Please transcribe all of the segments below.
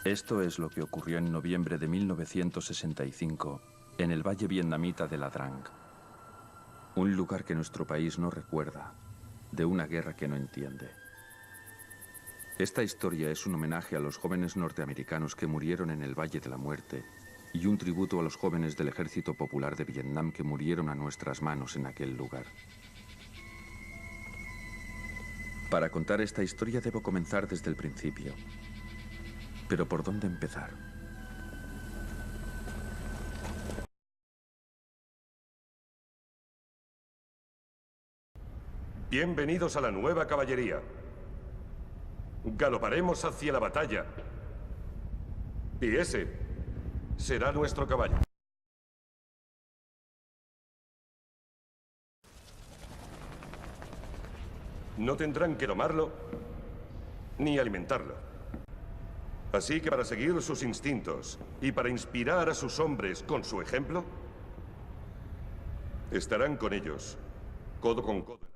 Esto es lo que ocurrió en noviembre de 1965 en el valle vietnamita de La Drang. Un lugar que nuestro país no recuerda, de una guerra que no entiende. Esta historia es un homenaje a los jóvenes norteamericanos que murieron en el Valle de la Muerte y un tributo a los jóvenes del Ejército Popular de Vietnam que murieron a nuestras manos en aquel lugar. Para contar esta historia debo comenzar desde el principio. Pero ¿por dónde empezar? Bienvenidos a la nueva caballería. Galoparemos hacia la batalla. Y ese será nuestro caballo. No tendrán que domarlo ni alimentarlo. Así que para seguir sus instintos y para inspirar a sus hombres con su ejemplo, estarán con ellos, codo con codo.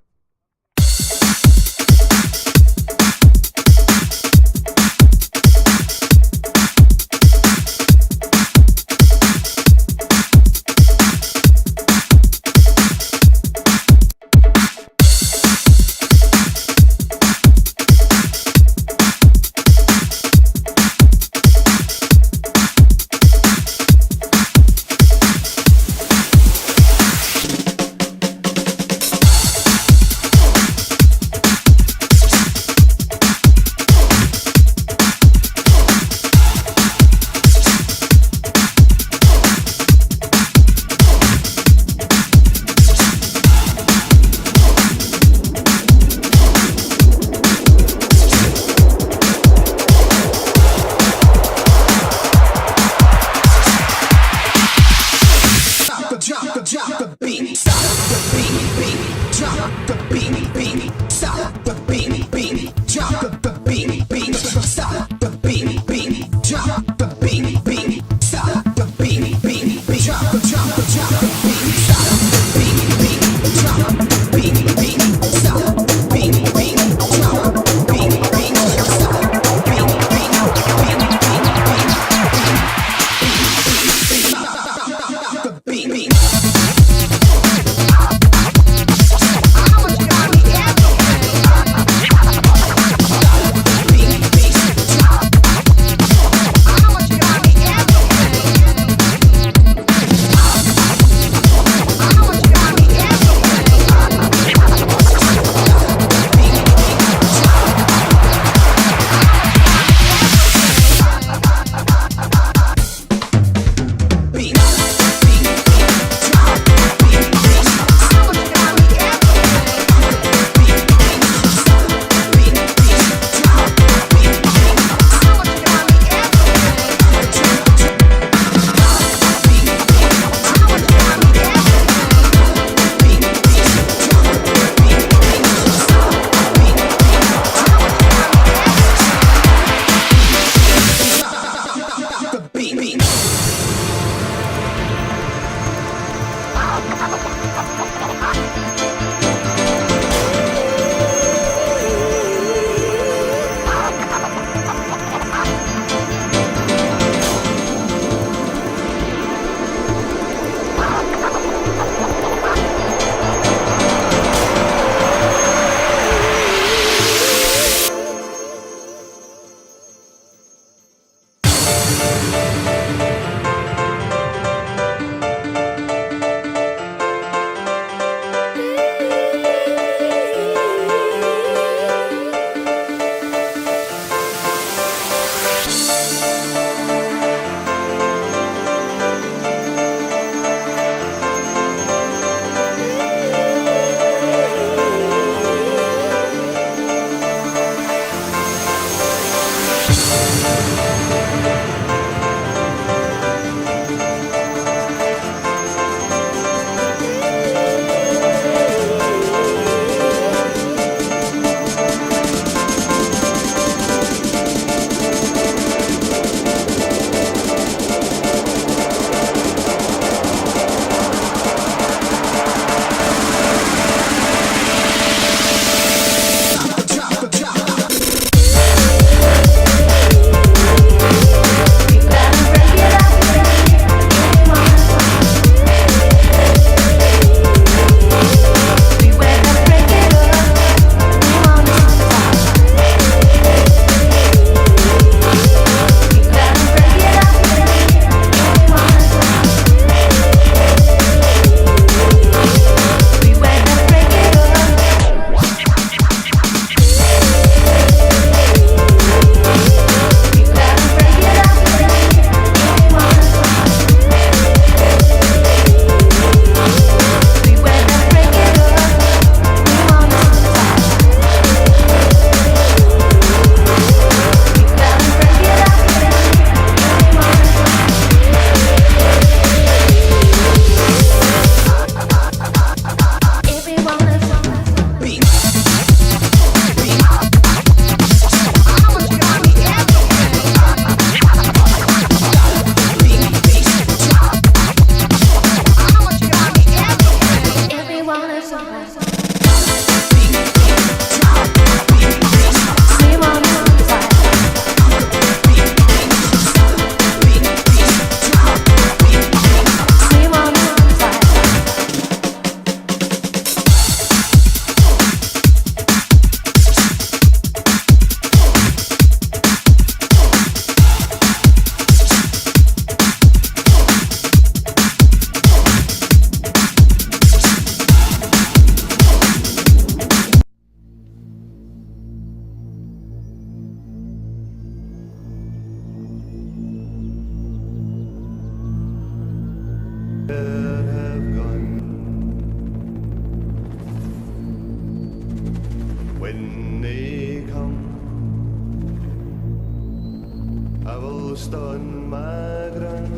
Ghost on my ground.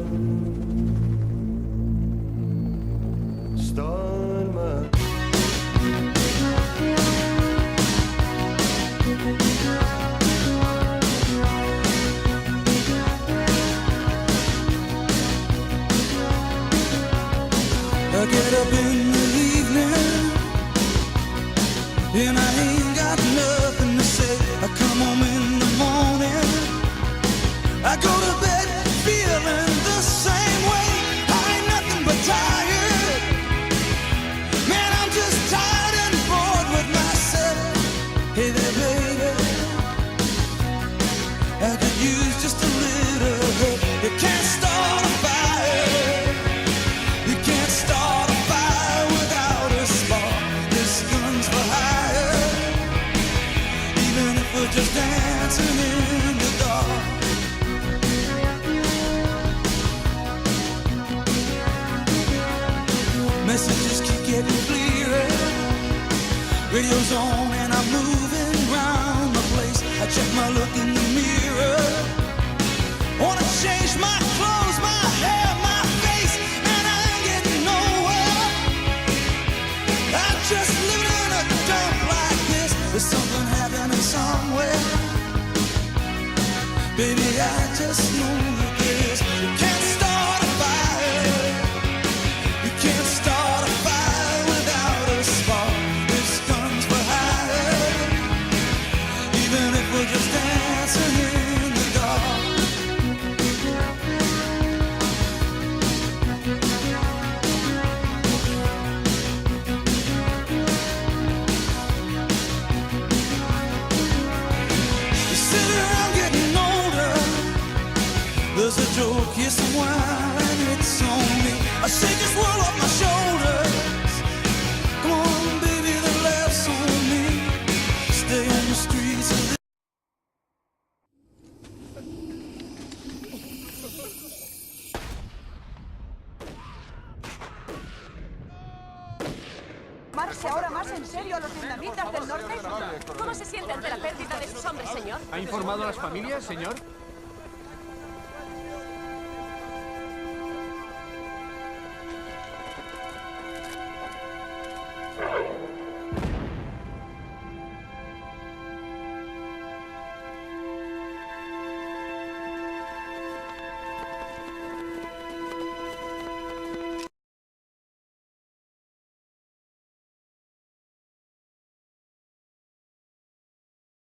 Stone my I get up in the evening and I ain't got nothing to say. I come home in the morning, I go to bed feeling the same way. I ain't nothing but tired. Man, I'm just tired and bored with myself. Hey there, baby, I could use just a little help. You can't start a fire. You can't start a fire without a spark. This gun's for hire. Even if we're just dancing in the dark. Messages keep getting clearer. Radio's on and I'm moving round the place. I check my look in the mirror. Wanna change my clothes, my hair, my face, and I ain't getting nowhere. I'm just living in a dump like this. There's something happening somewhere. Baby, I just know that this. You can't start a fire. You can't start a fire without a spark. This gun's for hire. Even if we're just dancing in the dark. You sit around getting older. There's a joke, here's some wine, it's on me. I shake this world off my shoulders. Come on, baby, the laughs on me. Stay on the streets of this. ¿Tomarse ahora más en serio a los vietnamitas del norte? ¿Cómo se siente ante la pérdida de sus hombres, señor? ¿Ha informado a las familias, señor?